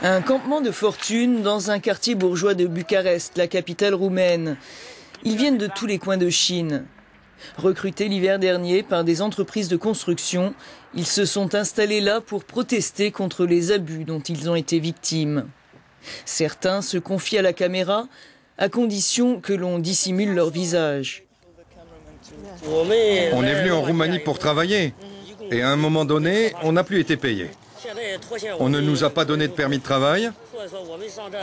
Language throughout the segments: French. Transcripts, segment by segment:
Un campement de fortune dans un quartier bourgeois de Bucarest, la capitale roumaine. Ils viennent de tous les coins de Chine. Recrutés l'hiver dernier par des entreprises de construction, ils se sont installés là pour protester contre les abus dont ils ont été victimes. Certains se confient à la caméra, à condition que l'on dissimule leur visage. On est venu en Roumanie pour travailler et à un moment donné, on n'a plus été payé. On ne nous a pas donné de permis de travail.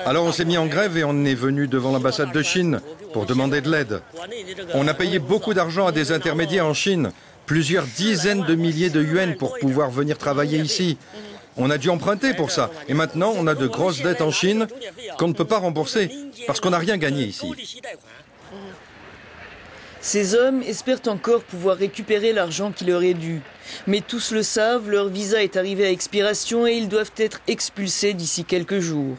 Alors on s'est mis en grève et on est venu devant l'ambassade de Chine pour demander de l'aide. On a payé beaucoup d'argent à des intermédiaires en Chine, plusieurs dizaines de milliers de yuans pour pouvoir venir travailler ici. On a dû emprunter pour ça. Et maintenant, on a de grosses dettes en Chine qu'on ne peut pas rembourser parce qu'on n'a rien gagné ici. Ces hommes espèrent encore pouvoir récupérer l'argent qui leur est dû. Mais tous le savent, leur visa est arrivé à expiration et ils doivent être expulsés d'ici quelques jours.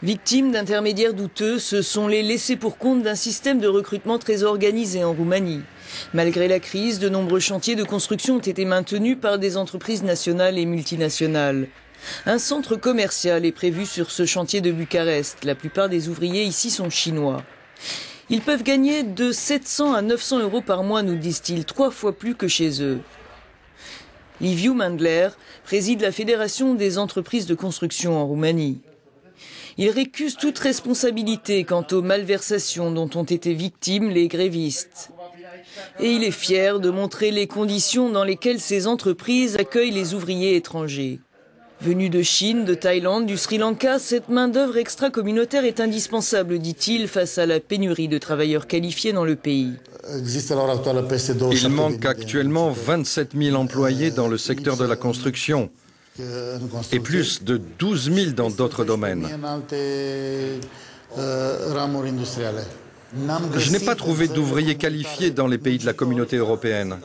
Victimes d'intermédiaires douteux, ce sont les laissés pour compte d'un système de recrutement très organisé en Roumanie. Malgré la crise, de nombreux chantiers de construction ont été maintenus par des entreprises nationales et multinationales. Un centre commercial est prévu sur ce chantier de Bucarest. La plupart des ouvriers ici sont chinois. Ils peuvent gagner de 700 à 900 euros par mois, nous disent-ils, 3 fois plus que chez eux. Liviu Mandler préside la Fédération des entreprises de construction en Roumanie. Il récuse toute responsabilité quant aux malversations dont ont été victimes les grévistes. Et il est fier de montrer les conditions dans lesquelles ces entreprises accueillent les ouvriers étrangers. Venus de Chine, de Thaïlande, du Sri Lanka, cette main-d'œuvre extra-communautaire est indispensable, dit-il, face à la pénurie de travailleurs qualifiés dans le pays. Il manque actuellement 27 000 employés dans le secteur de la construction et plus de 12 000 dans d'autres domaines. Je n'ai pas trouvé d'ouvriers qualifiés dans les pays de la communauté européenne.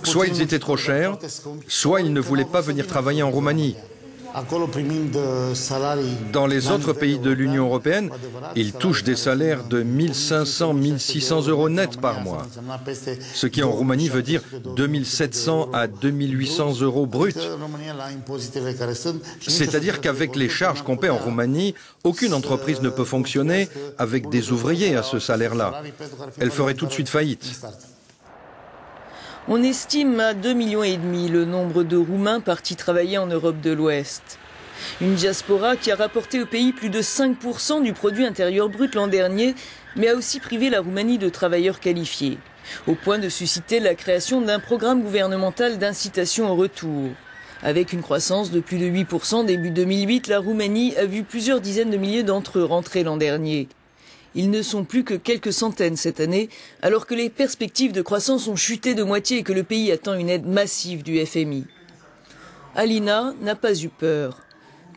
Soit ils étaient trop chers, soit ils ne voulaient pas venir travailler en Roumanie. Dans les autres pays de l'Union européenne, ils touchent des salaires de 1 500 à 1 600 euros net par mois, ce qui en Roumanie veut dire 2 700 à 2 800 euros bruts. C'est-à-dire qu'avec les charges qu'on paie en Roumanie, aucune entreprise ne peut fonctionner avec des ouvriers à ce salaire-là. Elle ferait tout de suite faillite. On estime à 2,5 millions le nombre de Roumains partis travailler en Europe de l'Ouest. Une diaspora qui a rapporté au pays plus de 5% du produit intérieur brut l'an dernier, mais a aussi privé la Roumanie de travailleurs qualifiés, au point de susciter la création d'un programme gouvernemental d'incitation au retour. Avec une croissance de plus de 8% début 2008, la Roumanie a vu plusieurs dizaines de milliers d'entre eux rentrer l'an dernier. Ils ne sont plus que quelques centaines cette année, alors que les perspectives de croissance ont chuté de moitié et que le pays attend une aide massive du FMI. Alina n'a pas eu peur.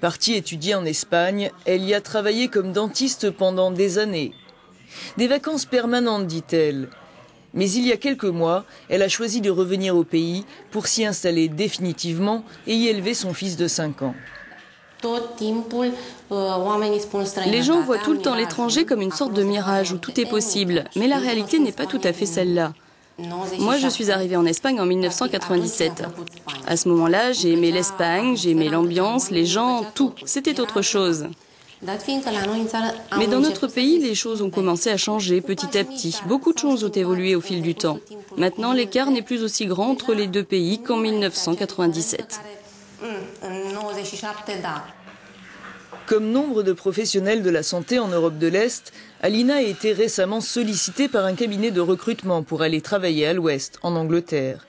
Partie étudier en Espagne, elle y a travaillé comme dentiste pendant des années. Des vacances permanentes, dit-elle. Mais il y a quelques mois, elle a choisi de revenir au pays pour s'y installer définitivement et y élever son fils de 5 ans. Les gens voient tout le temps l'étranger comme une sorte de mirage où tout est possible, mais la réalité n'est pas tout à fait celle-là. Moi, je suis arrivée en Espagne en 1997. À ce moment-là, j'ai aimé l'Espagne, j'ai aimé l'ambiance, les gens, tout. C'était autre chose. Mais dans notre pays, les choses ont commencé à changer petit à petit. Beaucoup de choses ont évolué au fil du temps. Maintenant, l'écart n'est plus aussi grand entre les deux pays qu'en 1997. Comme nombre de professionnels de la santé en Europe de l'Est, Alina a été récemment sollicitée par un cabinet de recrutement pour aller travailler à l'Ouest, en Angleterre.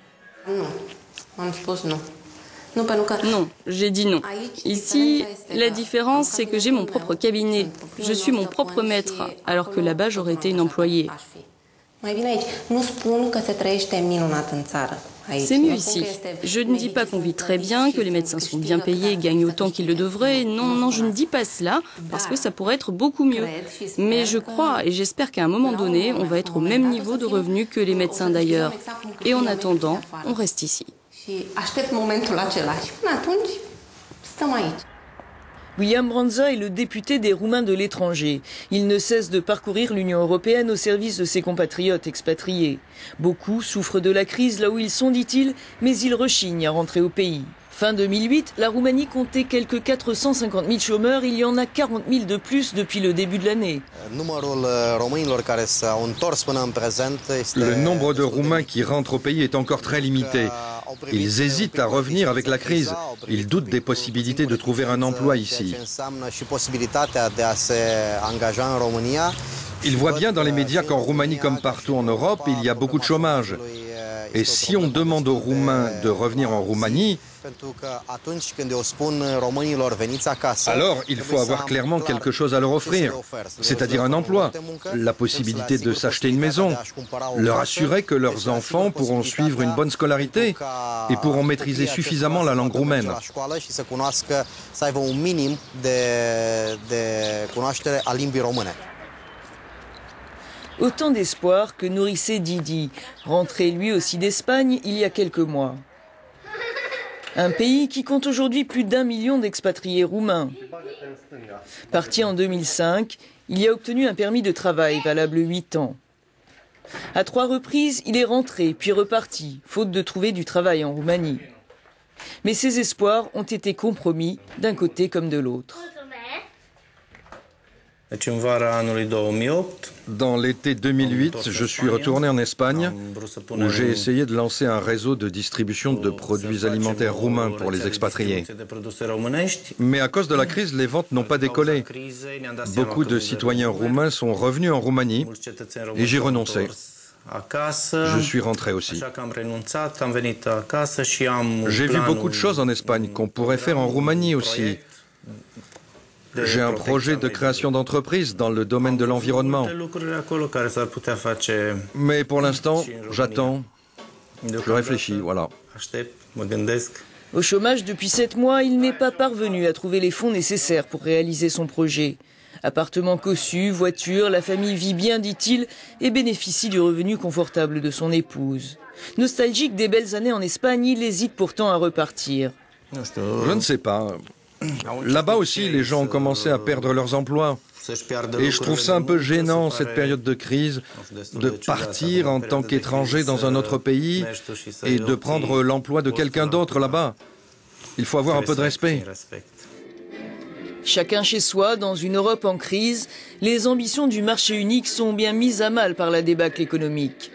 Non, j'ai dit non. Ici, la différence, c'est que j'ai mon propre cabinet. Je suis mon propre maître, alors que là-bas, j'aurais été une employée. C'est mieux ici. Je ne dis pas qu'on vit très bien, que les médecins sont bien payés et gagnent autant qu'ils le devraient. Non, non, je ne dis pas cela, parce que ça pourrait être beaucoup mieux. Mais je crois et j'espère qu'à un moment donné, on va être au même niveau de revenus que les médecins d'ailleurs. Et en attendant, on reste ici. William Branza est le député des Roumains de l'étranger. Il ne cesse de parcourir l'Union européenne au service de ses compatriotes expatriés. Beaucoup souffrent de la crise là où ils sont, dit-il, mais ils rechignent à rentrer au pays. Fin 2008, la Roumanie comptait quelques 450 000 chômeurs. Il y en a 40 000 de plus depuis le début de l'année. Le nombre de Roumains qui rentrent au pays est encore très limité. Ils hésitent à revenir avec la crise. Ils doutent des possibilités de trouver un emploi ici. Ils voient bien dans les médias qu'en Roumanie comme partout en Europe, il y a beaucoup de chômage. Et si on demande aux Roumains de revenir en Roumanie, alors il faut avoir clairement quelque chose à leur offrir, c'est-à-dire un emploi, la possibilité de s'acheter une maison, leur assurer que leurs enfants pourront suivre une bonne scolarité et pourront maîtriser suffisamment la langue roumaine. Autant d'espoir que nourrissait Didi, rentré lui aussi d'Espagne il y a quelques mois. Un pays qui compte aujourd'hui plus d'1 million d'expatriés roumains. Parti en 2005, il y a obtenu un permis de travail valable 8 ans. À 3 reprises, il est rentré puis reparti, faute de trouver du travail en Roumanie. Mais ses espoirs ont été compromis d'un côté comme de l'autre. Dans l'été 2008, je suis retourné en Espagne où j'ai essayé de lancer un réseau de distribution de produits alimentaires roumains pour les expatriés. Mais à cause de la crise, les ventes n'ont pas décollé. Beaucoup de citoyens roumains sont revenus en Roumanie et j'ai renoncé. Je suis rentré aussi. J'ai vu beaucoup de choses en Espagne qu'on pourrait faire en Roumanie aussi. J'ai un projet de création d'entreprise dans le domaine de l'environnement. Mais pour l'instant, j'attends. Je réfléchis, voilà. Au chômage depuis 7 mois, il n'est pas parvenu à trouver les fonds nécessaires pour réaliser son projet. Appartement cossu, voiture, la famille vit bien, dit-il, et bénéficie du revenu confortable de son épouse. Nostalgique des belles années en Espagne, il hésite pourtant à repartir. Je ne sais pas. Là-bas aussi, les gens ont commencé à perdre leurs emplois. Et je trouve ça un peu gênant, cette période de crise, de partir en tant qu'étranger dans un autre pays et de prendre l'emploi de quelqu'un d'autre là-bas. Il faut avoir un peu de respect. Chacun chez soi, dans une Europe en crise, les ambitions du marché unique sont bien mises à mal par la débâcle économique.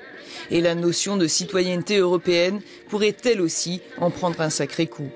Et la notion de citoyenneté européenne pourrait elle aussi en prendre un sacré coup.